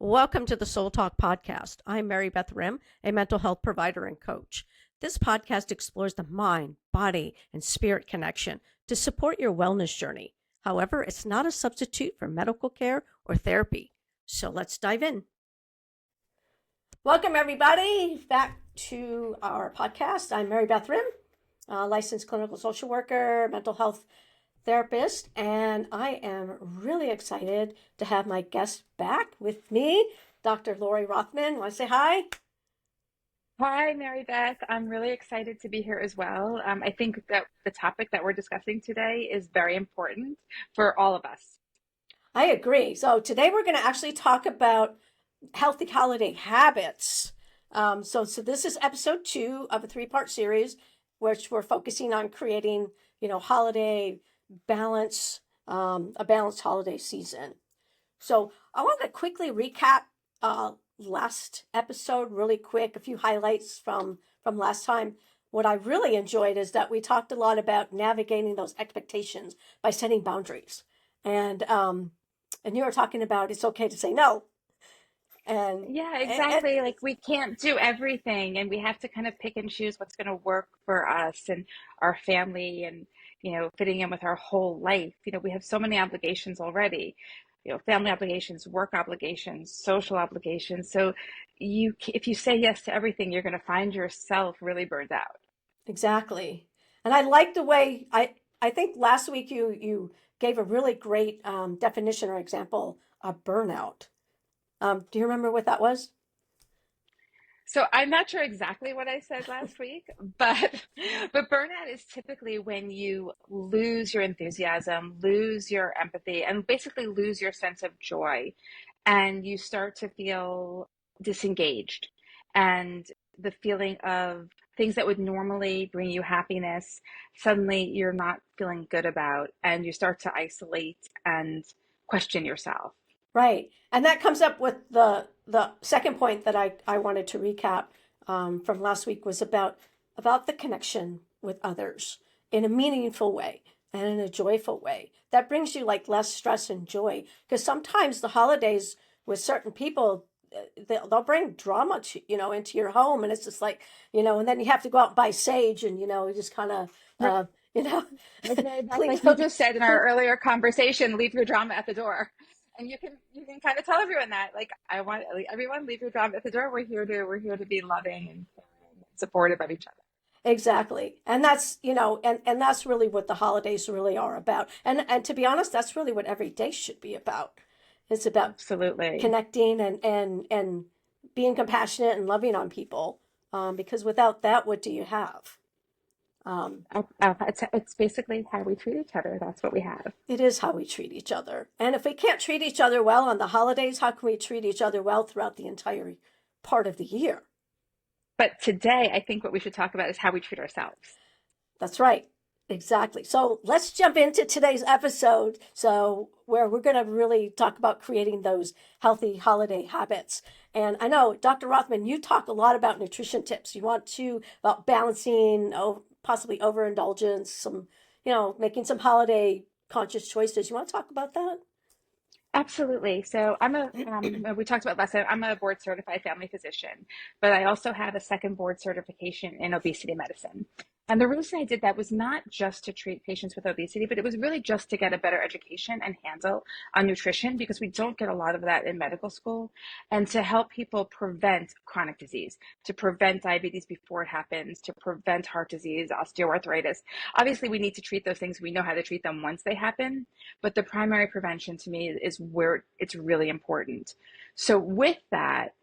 Welcome to the Soul Talk podcast. I'm Marybeth Hrim, a mental health provider and coach. This podcast explores the mind, body, and spirit connection to support your wellness journey. However, it's not a substitute for medical care or therapy. So let's dive in. Welcome, everybody, back to our podcast. I'm Marybeth Hrim, licensed clinical social worker, mental health therapist, and I am really excited to have my guest back with me, Dr. Laurie Rothman. Want to say hi? Hi, Mary Beth. I'm really excited to be here as well. I think that the topic that we're discussing today is very important for all of us. I agree. So today we're going to actually talk about healthy holiday habits. So this is episode 2 of a 3-part series, which we're focusing on creating, holiday balance, a balanced holiday season. So I want to quickly recap last episode really quick, a few highlights from last time. What I really enjoyed is that we talked a lot about navigating those expectations by setting boundaries. And you were talking about it's okay to say no. Yeah, exactly. Like we can't do everything, and we have to kind of pick and choose what's going to work for us and our family and, fitting in with our whole life. We have so many obligations already, family obligations, work obligations, social obligations. So if you say yes to everything, you're going to find yourself really burned out. Exactly. And I like the way I think last week you gave a really great definition or example of burnout. Do you remember what that was? So I'm not sure exactly what I said last week, but but burnout is typically when you lose your enthusiasm, lose your empathy, and basically lose your sense of joy, and you start to feel disengaged, and the feeling of things that would normally bring you happiness, suddenly you're not feeling good about, and you start to isolate and question yourself. Right. And that comes up with the second point that I wanted to recap from last week was about the connection with others in a meaningful way and in a joyful way. That brings you like less stress and joy. Because sometimes the holidays with certain people, they'll bring drama to, into your home. And it's just like, and then you have to go out and buy sage and, you just kind of, you know, clean Like you up. just said in our earlier conversation, leave your drama at the door. And you can kind of tell everyone that, like, I want everyone leave your drama at the door. We're here to be loving and supportive of each other. Exactly. And that's, and that's really what the holidays really are about. And to be honest, that's really what every day should be about. It's about Absolutely. connecting and being compassionate and loving on people. Because without that, what do you have? Um, It's basically how we treat each other. That's what we have. it is how we treat each other. And if we can't treat each other well on the holidays, how can we treat each other well throughout the entire part of the year? But today, I think what we should talk about is how we treat ourselves. That's right. Exactly. So let's jump into today's episode. So, where we're going to really talk about creating those healthy holiday habits. And I know, Dr. Rothman, you talk a lot about nutrition tips. You want to about balancing, possibly overindulgence, some, making some holiday conscious choices. You want to talk about that? Absolutely. So we talked about last time, I'm a board certified family physician, but I also have a second board certification in obesity medicine. And the reason I did that was not just to treat patients with obesity, but it was really just to get a better education and handle on nutrition because we don't get a lot of that in medical school, and to help people prevent chronic disease, to prevent diabetes before it happens, to prevent heart disease, osteoarthritis. Obviously, we need to treat those things. We know how to treat them once they happen, but the primary prevention to me is where it's really important. So with that,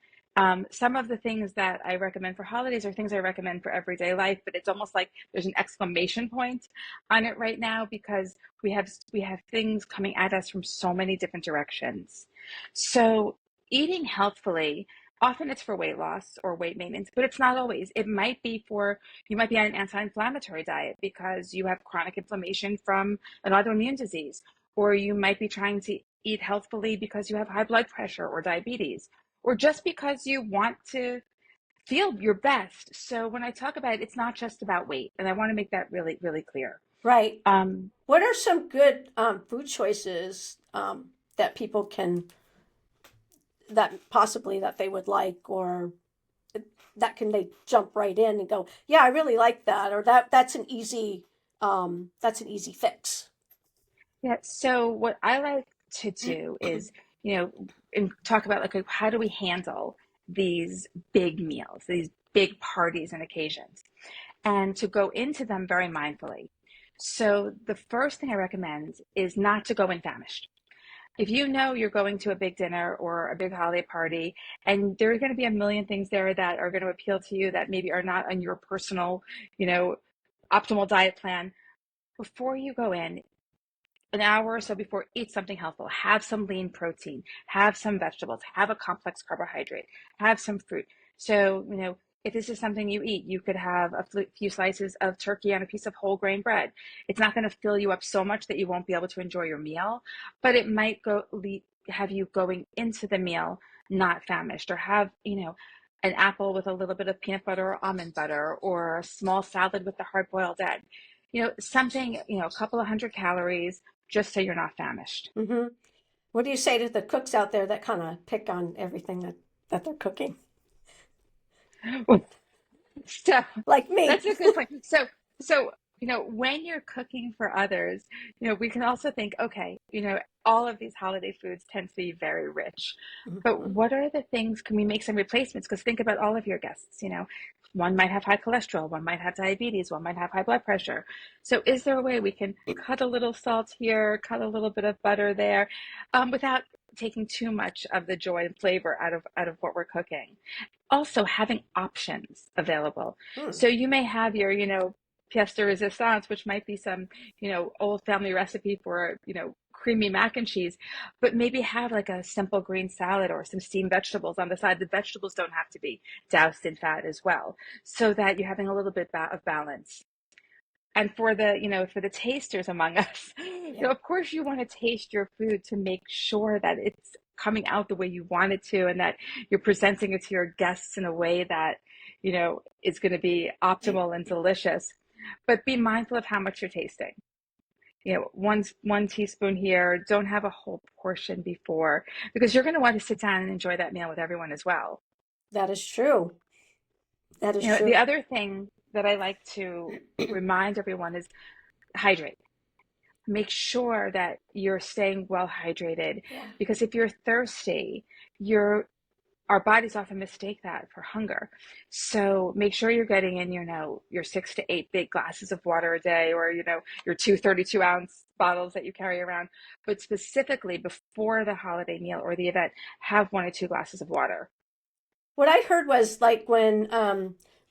some of the things that I recommend for holidays are things I recommend for everyday life, but it's almost like there's an exclamation point on it right now because we have things coming at us from so many different directions. So eating healthfully, often it's for weight loss or weight maintenance, but it's not always. It might be for you might be on an anti-inflammatory diet because you have chronic inflammation from an autoimmune disease, or you might be trying to eat healthfully because you have high blood pressure or diabetes, or just because you want to feel your best. So when I talk about it, it's not just about weight. And I want to make that really, really clear. Right. Um, What are some good food choices that people can that possibly that they would like, or that can they jump right in and go, yeah, I really like that, or that's an easy fix. Yeah. So what I like to do is, and talk about like how do we handle these big meals, these big parties and occasions, and to go into them very mindfully. So the first thing I recommend is not to go in famished. If you know you're going to a big dinner or a big holiday party, and there are going to be a million things there that are going to appeal to you that maybe are not on your personal, you know, optimal diet plan, before you go in, an hour or so before, eat something healthful. Have some lean protein, have some vegetables, have a complex carbohydrate, have some fruit. So, if this is something you eat, you could have a few slices of turkey on a piece of whole grain bread. It's not going to fill you up so much that you won't be able to enjoy your meal, but it might have you going into the meal not famished, or have, an apple with a little bit of peanut butter or almond butter, or a small salad with the hard boiled egg. Something, a couple of hundred calories, just so you're not famished. Hmm. What do you say to the cooks out there that kind of pick on everything that they're cooking, So like me? that's a good point. So, when you're cooking for others, we can also think, okay, all of these holiday foods tend to be very rich, but Hmm. what are the things, can we make some replacements? Because think about all of your guests, one might have high cholesterol, one might have diabetes, one might have high blood pressure. So is there a way we can cut a little salt here, cut a little bit of butter there, without taking too much of the joy and flavor out of what we're cooking? Also having options available. Hmm. So you may have your, pièce de resistance, which might be some, old family recipe for, creamy mac and cheese, but maybe have like a simple green salad or some steamed vegetables on the side. The vegetables don't have to be doused in fat as well, so that you're having a little bit of balance. And for the tasters among us, Yeah. of course you want to taste your food to make sure that it's coming out the way you want it to, and that you're presenting it to your guests in a way that, is going to be optimal and delicious. But be mindful of how much you're tasting. One teaspoon here, don't have a whole portion before, because you're going to want to sit down and enjoy that meal with everyone as well. That is true. That is The true. other thing that I like to remind everyone is hydrate. Make sure that you're staying well hydrated, Yeah. because if you're thirsty, our bodies often mistake that for hunger. So make sure you're getting in, your 6 to 8 big glasses of water a day, or, your two 32-ounce bottles that you carry around. But specifically before the holiday meal or the event, have 1 or 2 glasses of water. What I heard was like when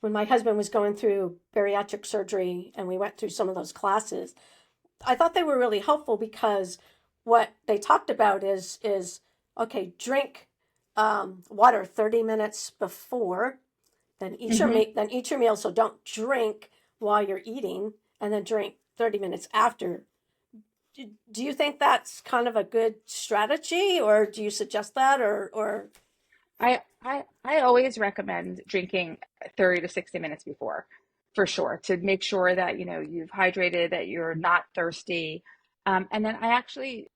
my husband was going through bariatric surgery and we went through some of those classes, I thought they were really helpful because what they talked about is okay, drink water 30 minutes before, Mm-hmm. then eat your meal. So don't drink while you're eating, and then drink 30 minutes after. Do you think that's kind of a good strategy, or do you suggest that, or I always recommend drinking 30 to 60 minutes before, for sure, to make sure that, you've hydrated, that you're not thirsty. And then I actually,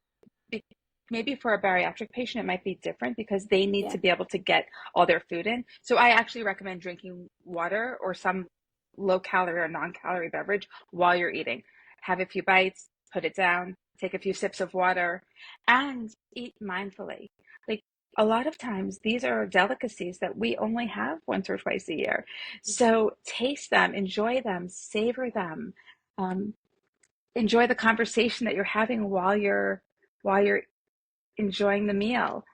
be- maybe for a bariatric patient, it might be different because they need yeah? to be able to get all their food in. So I actually recommend drinking water or some low calorie or non-calorie beverage while you're eating. Have a few bites, put it down, take a few sips of water, and eat mindfully. Like, a lot of times these are delicacies that we only have once or twice a year. So taste them, enjoy them, savor them. Um, Enjoy the conversation that you're having while you're enjoying the meal.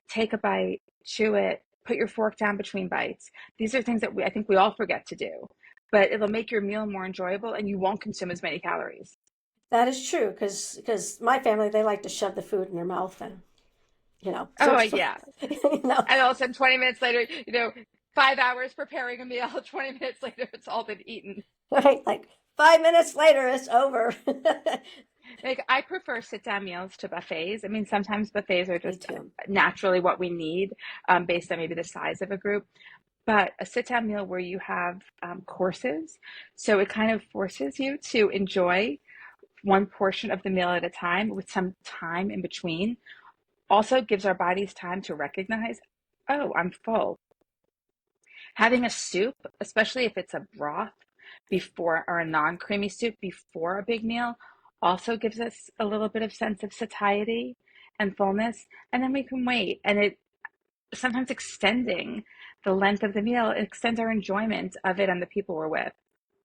Take a bite, chew it, put your fork down between bites. These are things that I think we all forget to do, but it'll make your meal more enjoyable and you won't consume as many calories. That is true because my family they like to shove the food in their mouth and Oh, so yeah. you know And all of a sudden, 20 minutes later, 5 hours preparing a meal, 20 minutes later, it's all been eaten. right, like 5 minutes later it's over. Like, I prefer sit down meals to buffets. I mean, sometimes buffets are Me just too. naturally what we need, based on maybe the size of a group. But a sit down meal where you have courses, so it kind of forces you to enjoy one portion of the meal at a time with some time in between. also gives our bodies time to recognize, oh, I'm full. Having a soup, especially if it's a broth before or a non-creamy soup before a big meal, also gives us a little bit of sense of satiety and fullness, and then we can wait. And it sometimes extending the length of the meal extends our enjoyment of it and the people we're with.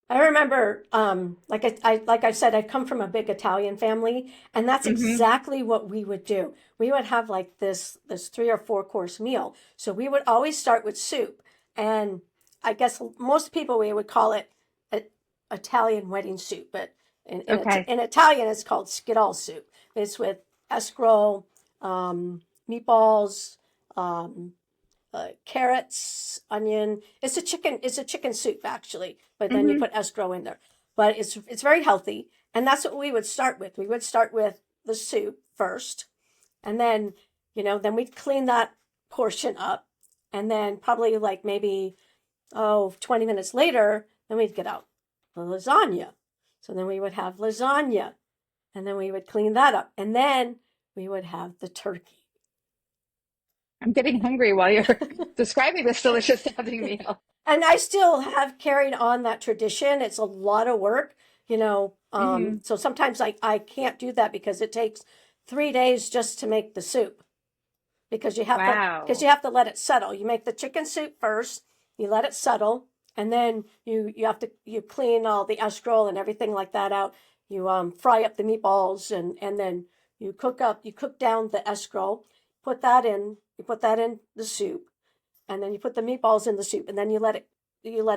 I remember, like I said, I come from a big Italian family, and that's Hmm. exactly what we would do. We would have like this 3 or 4 course meal. So we would always start with soup, and I guess most people we would call it a, Italian wedding soup, but Okay. in Italian it's called skittle soup. It's with escrow, meatballs, um, carrots, onion. It's a chicken. It's a chicken soup actually, but then you Hmm. put escrow in there. But it's very healthy, and that's what we would start with. We would start with the soup first, and then then we'd clean that portion up, and then probably like maybe 20 minutes later, then we'd get out the lasagna. So then we would have lasagna, and then we would clean that up, and then we would have the turkey. I'm getting hungry while you're describing this delicious sounding meal. And I still have carried on that tradition. It's a lot of work, Hmm. so sometimes I can't do that because it takes 3 days just to make the soup because Wow. you have to let it settle. You make the chicken soup first, you let it settle, and then you clean all the escrow and everything like that out. You fry up the meatballs and then you cook down the escrow, you put that in the soup, and then you put the meatballs in the soup, and then you let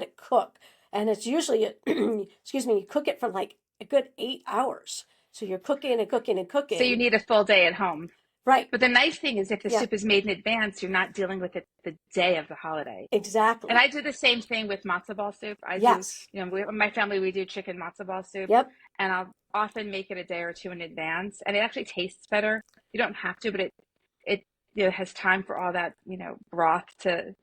it cook. And it's usually excuse me, you cook it for like a good 8 hours. So you're cooking and cooking and So you cooking. need a full day at home. Right. But the nice thing is if the Yeah, soup is made in advance, you're not dealing with it the day of the holiday. And exactly. I do the same thing with matzo ball soup. I do, Yes. my family, we do chicken matzo ball soup, Yep. and I'll often make it a day or two in advance, and it actually tastes better. You don't have to, but it has time for all that, broth to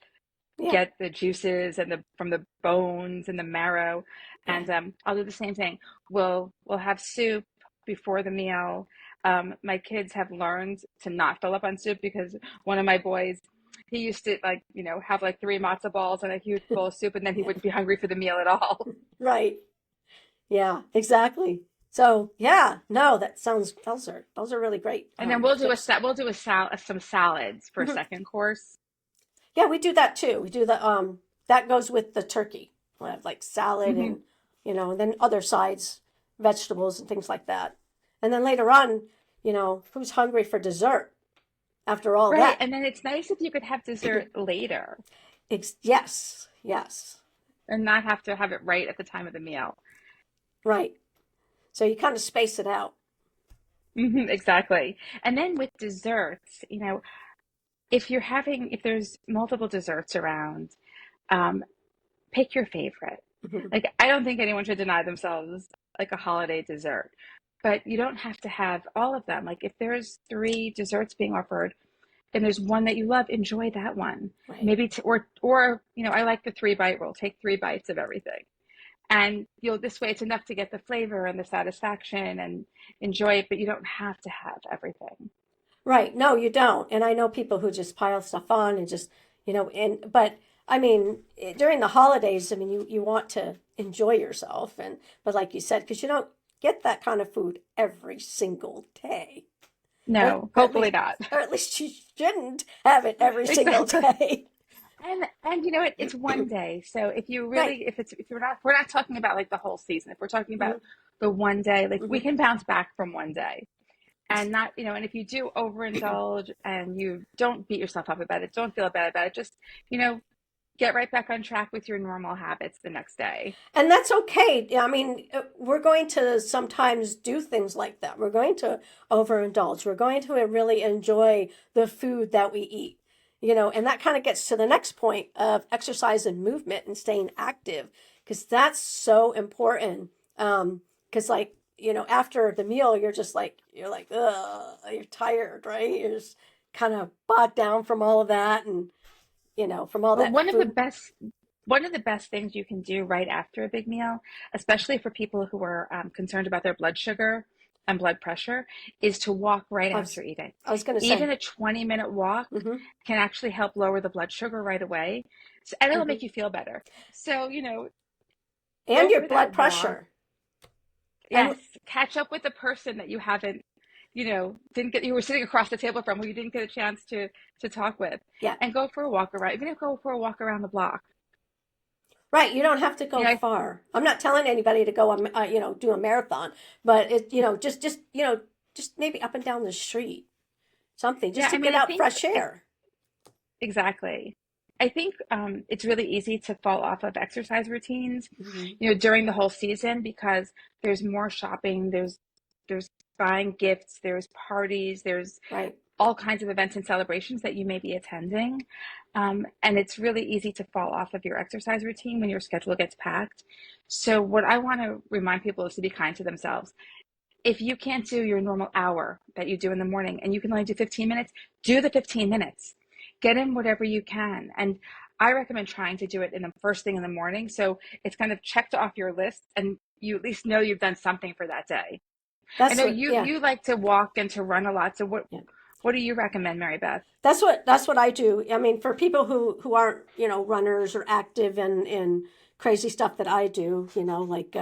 Yeah. get the juices and the from the bones and the marrow. Yeah. And I'll do the same thing. We'll have soup before the meal. My kids have learned to not fill up on soup because one of my boys, he used to have like three matzo balls and a huge bowl of soup, and then he Yeah. wouldn't be hungry for the meal at all. Right. Yeah, exactly. So yeah, no, that sounds those are really great And then we'll do a tips. we'll do a some salads for a Mhm. second course. Yeah, we do that too. We do the that goes with the turkey. We'll have like salad Hmm. and and then other sides, vegetables and things like that. And then later on, who's hungry for dessert after all Right. that? And then it's nice if you could have dessert later Yes, yes, and not have to have it right at the time of the meal. right. So you kind of space it out. Hmm, exactly. And then with desserts, if there's multiple desserts around, um, pick your favorite. Like, I don't think anyone should deny themselves like a holiday dessert, but you don't have to have all of them. Like, if there's three desserts being offered and there's one that you love, enjoy that one. Right. Maybe, or, I like the 3 bite rule. Take 3 bites of everything. And this way it's enough to get the flavor and the satisfaction and enjoy it, but you don't have to have everything. Right. No, you don't. And I know people who just pile stuff on and just, but I mean, during the holidays, I mean, you want to enjoy yourself. But like you said, because you don't get that kind of food every single day. Or, No, or at hopefully least, not. or at least you shouldn't have it every single Exactly. day. And you know what? It's one day. So Right. if we're not talking about like the whole season. If we're talking about Hmm. the one day, like we Hmm. can bounce back from one day. And not, and if you do overindulge and you don't beat yourself up about it, don't feel bad about it. Just, you know, get right back on track with your normal habits the next day. And that's okay. I mean, we're going to sometimes do things like that. We're going to overindulge. We're going to really enjoy the food that we eat. And that kind of gets to the next point of exercise and movement and staying active because that's so important. Because after the meal, you're like, ugh, you're tired, right? You're just kind of bogged down from all of that and, from all Well, that food. one of the best things you can do right after a big meal, especially for people who are concerned about their blood sugar. and blood pressure is to walk right I was, after eating. I was going to say, Even a 20-minute walk hmm can actually help lower the blood sugar right away. So, and it'll hmm make you feel better. So, and go your for blood that walk. pressure. And Yes, catch up with the person that you haven't, didn't get, you were sitting across the table from, who you didn't get a chance to talk with, yeah, and go for a walk around. Even if go for a walk around the block. right. You don't have to You go know, far. I'm not telling anybody to go, do a marathon, but just maybe up and down the street, something just yeah, to I mean, get I out think fresh air. exactly. I think it's really easy to fall off of exercise routines, Hmm during the whole season because there's more shopping, there's buying gifts, there's parties, there's Right. all kinds of events and celebrations that you may be attending. And it's really easy to fall off of your exercise routine when your schedule gets packed. So, what I want to remind people is to be kind to themselves. If you can't do your normal hour that you do in the morning and you can only do 15 minutes, do the 15 minutes. Get in whatever you can. And I recommend trying to do it in the first thing in the morning. So it's kind of checked off your list and you at least know you've done something for that day. I That's know what, you yeah. you like to walk and to run a lot. So Yeah. what do you recommend, Mary Beth? That's what I do. I mean, for people who aren't, runners or active in crazy stuff that I do, like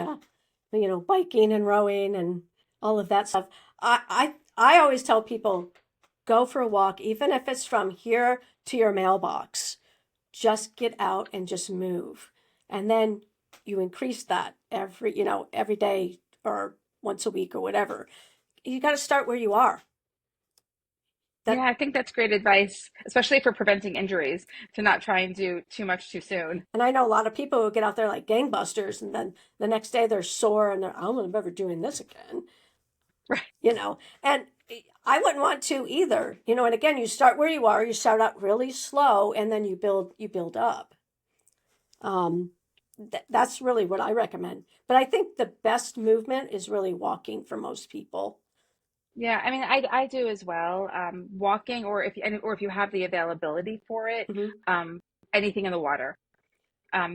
biking and rowing and all of that stuff. I always tell people go for a walk, even if it's from here to your mailbox. Just get out and just move. And then you increase that every day or once a week or whatever. You got to start where you are. Yeah, That I think that's great advice, especially for preventing injuries, to not try and do too much too soon. And I know a lot of people who get out there like gangbusters, and then the next day they're sore and I don't ever doing this again, Right. And I wouldn't want to either, And again, you start where you are. You start out really slow, and then you build up. Um, that's really what I recommend. But I think the best movement is really walking for most people. Yeah, I mean, I do as well. Walking, or if you have the availability for it, Hmm um, anything in the water,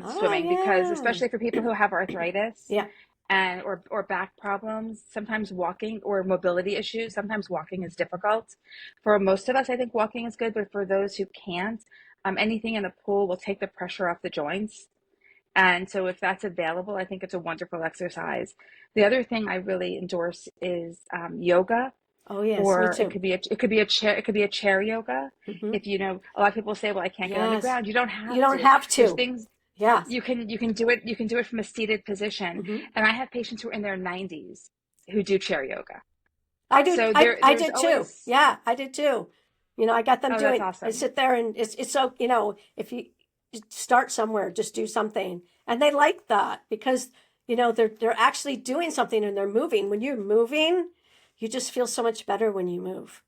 Oh swimming, because yeah, especially for people who have arthritis yeah. and or back problems, sometimes walking or mobility issues, sometimes walking is difficult. For most of us, I think walking is good, but for those who can't, anything in the pool will take the pressure off the joints. And so if that's available, I think it's a wonderful exercise. The other thing I really endorse is yoga, Oh yes, me or too. it could be a chair yoga. Hmm If a lot of people say, well, I can't get on the Yes, ground. You don't you have don't to. have There's to. things Yes. you can do it from a seated position. hmm And I have patients who are in their 90s who do chair yoga. I do. So I there's did too. always, Yeah, I did too. I got them oh, that's doing. I awesome. sit there and it's so if you start somewhere, just do something, and they like that because they're actually doing something and they're moving. When you're moving, you just feel so much better when you move.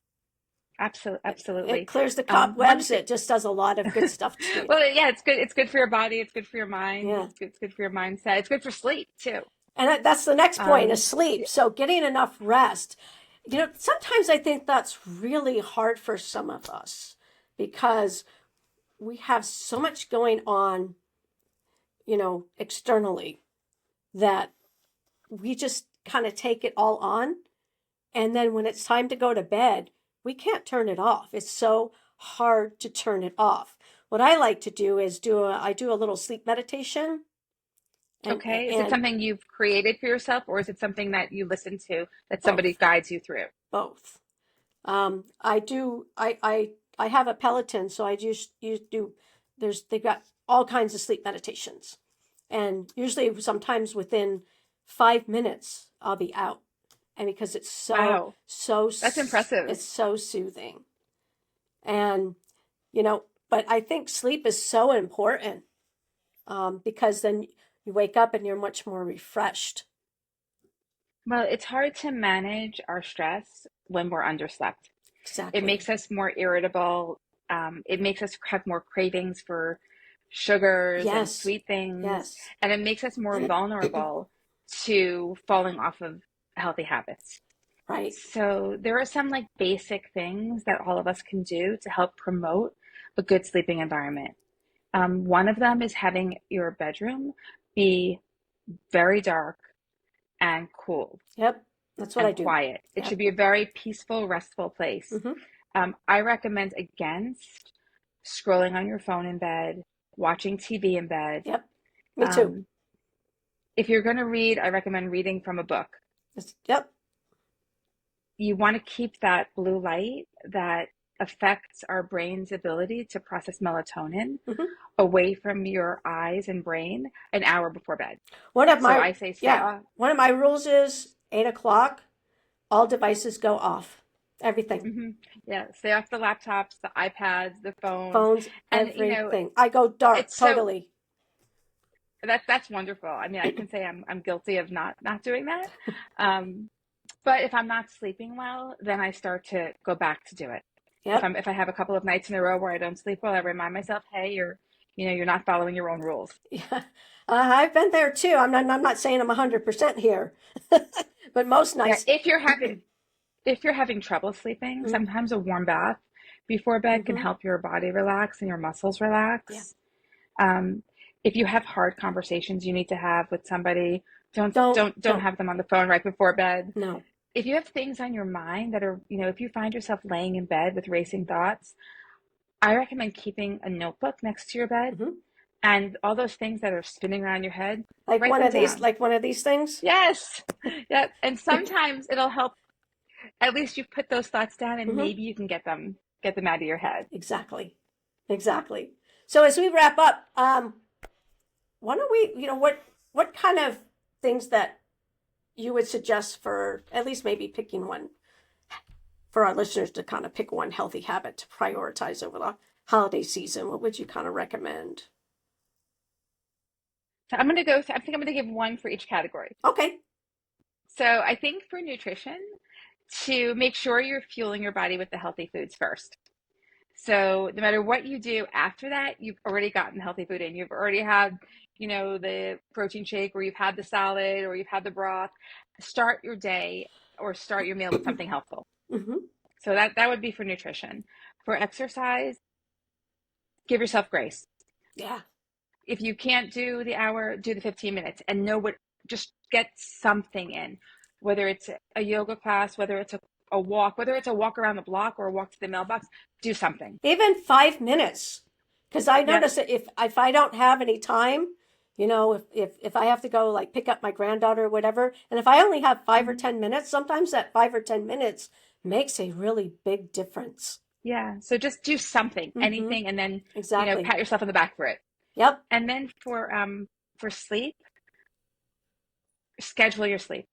It Absolutely. clears the One cobwebs. thing, It just does a lot of good stuff to you. well, yeah, it's good. It's good for your body. It's good for your mind. Yeah. It's good for your mindset. It's good for sleep too. And that's the next point is Um, sleep. So getting enough rest. Sometimes I think that's really hard for some of us because we have so much going on, externally that we just kind of take it all on. And then when it's time to go to bed, we can't turn it off. It's so hard to turn it off. What I like to do is I do a little sleep meditation and, okay. Is it and something you've created for yourself, or is it something that you listen to that somebody both, guides you through? both. I do. I have a Peloton, so I just you do. They've got all kinds of sleep meditations, and usually sometimes within 5 minutes I'll be out, and because it's Wow, that's impressive. it's so soothing, and you know. But I think sleep is so important because then you wake up and you're much more refreshed. Well, it's hard to manage our stress when we're underslept. It Exactly. makes us more irritable. It makes us have more cravings for sugars and Yes. sweet things, Yes. and it makes us more vulnerable to falling off of healthy habits. Right. So there are some like basic things that all of us can do to help promote a good sleeping environment. One of them is having your bedroom be very dark and cool. Yep. That's what I and do. quiet. It Yep. should be a very peaceful, restful place. Mm-hmm. I recommend against scrolling on your phone in bed, watching TV in bed. Yep. Me too. Um, if you're going to read, I recommend reading from a book. Yep. You want to keep that blue light that affects our brain's ability to process melatonin Mm-hmm. away from your eyes and brain an hour before bed. One of So my I say stay yeah. off. One of my rules is 8 o'clock. All devices go off. Everything. Hmm. Yeah, stay off the laptops, the iPads, the phones, Phones. and Everything. I go dark it's so totally. that's wonderful. I mean, I can say I'm guilty of not doing that. Um, but if I'm not sleeping well, then I start to go back to do it. Yep. If I have a couple of nights in a row where I don't sleep well, I remind myself, hey, you're not following your own rules. Yeah. I've been there too. I'm not saying I'm 100% here, but most Yeah, nights. if you're having trouble sleeping, Mm-hmm. sometimes a warm bath before bed can Mm-hmm. help your body relax and your muscles Yeah. relax. Um, if you have hard conversations you need to have with somebody, don't Don't. have them on the phone right before bed. No. If you have things on your mind that are, if you find yourself laying in bed with racing thoughts, I recommend keeping a notebook next to your bed Mm-hmm. and all those things that are spinning around your head, Like write one them of these. down. Like one of these things. Yes. Yeah. And sometimes it'll help. At least you've put those thoughts down and Mm-hmm. maybe you can get them out of your head. Exactly. Exactly. So as we wrap up, why don't we? What kind of things that you would suggest for at least maybe picking one for our listeners to kind of pick one healthy habit to prioritize over the holiday season? What would you kind of recommend? So I think I'm going to give one for each category. Okay. So I think for nutrition, to make sure you're fueling your body with the healthy foods first. So no matter what you do after that, you've already gotten healthy food in. You've already had, the protein shake, or you've had the salad, or you've had the broth. Start your day or start your meal with something helpful. Mm-hmm. So that would be for nutrition. For exercise, give yourself grace. Yeah. If you can't do the hour, do the 15 minutes and just get something in, whether it's a yoga class, whether it's a walk, whether it's a walk around the block or a walk to the mailbox, do something. Even 5 minutes, because I Yep. notice that if I don't have any time, if I have to go like pick up my granddaughter or whatever, and if I only have 5 or 10 minutes, sometimes that 5 or 10 minutes makes a really big difference. Yeah. So just do something, Mm-hmm. anything, and then, Exactly. pat yourself on the back for it. Yep. And then for sleep, schedule your sleep.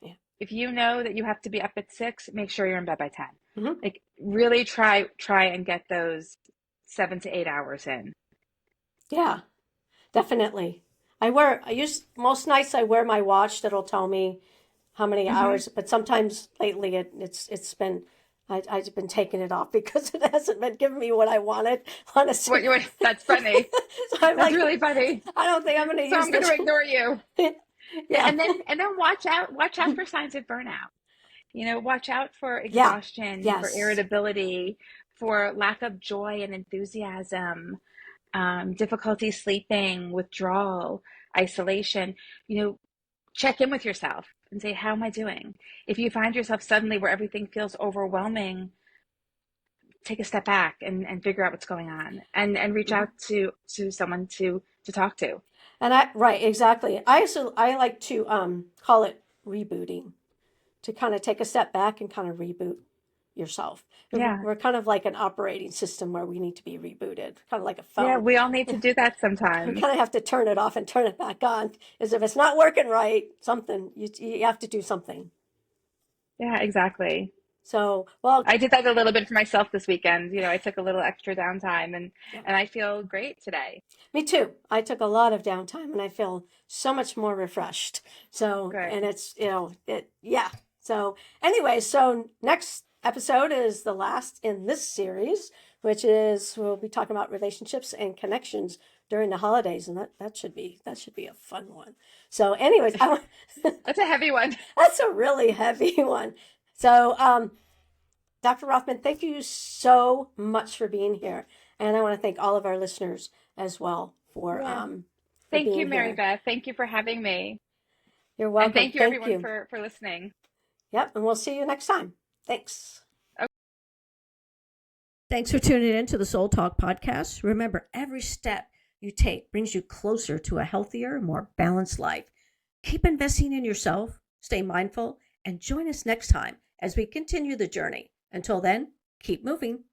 Yeah. If you know that you have to be up at 6, make sure you're in bed by 10. Mm-hmm. Like really try and get those 7 to 8 hours in. Yeah. Definitely. Most nights I wear my watch that'll tell me how many Hmm. hours, but sometimes lately it's been I've been taking it off because it hasn't been giving me what I wanted, honestly. That's funny. So I'm That's like, really funny. I don't think I'm going to So use I'm going this. to ignore you. Yeah, Yeah. and then watch out for signs of burnout. Watch out for Yeah. exhaustion, for Yes. irritability, for lack of joy and enthusiasm, difficulty sleeping, withdrawal, isolation. Check in with yourself and say, how am I doing? If you find yourself suddenly where everything feels overwhelming, take a step back and figure out what's going on and reach Mhm. out to someone to talk to. And right, exactly. I like to call it rebooting, to kind of take a step back and kind of reboot yourself. Yeah. We're kind of like an operating system where we need to be rebooted, kind of like a Yeah, phone. we all need to do that We sometimes. kind of have to turn it off and turn it back on. Is if it's not working right, something you have to do something. Yeah, exactly. So, well, I did that a little bit for myself this weekend. I took a little extra downtime yeah, and I feel great today. me too. I took a lot of downtime and I feel so much more refreshed. So, and Good. it's, yeah. So, anyway, so next episode is the last in this series, which is we'll be talking about relationships and connections during the holidays, and that should be a fun one. So, anyways, That's a heavy one. that's a really heavy one. So, Dr. Rothman, thank you so much for being here, and I want to thank all of our listeners as well Yeah. for Thank you, being Mary here. Beth. Thank you for having me. You're And welcome. thank you Thank everyone you. for listening. Yep. And we'll see you next time. Thanks. Okay. Thanks for tuning in to the Soul Talk podcast. Remember, every step you take brings you closer to a healthier, more balanced life. Keep investing in yourself, stay mindful, and join us next time as we continue the journey. Until then, keep moving.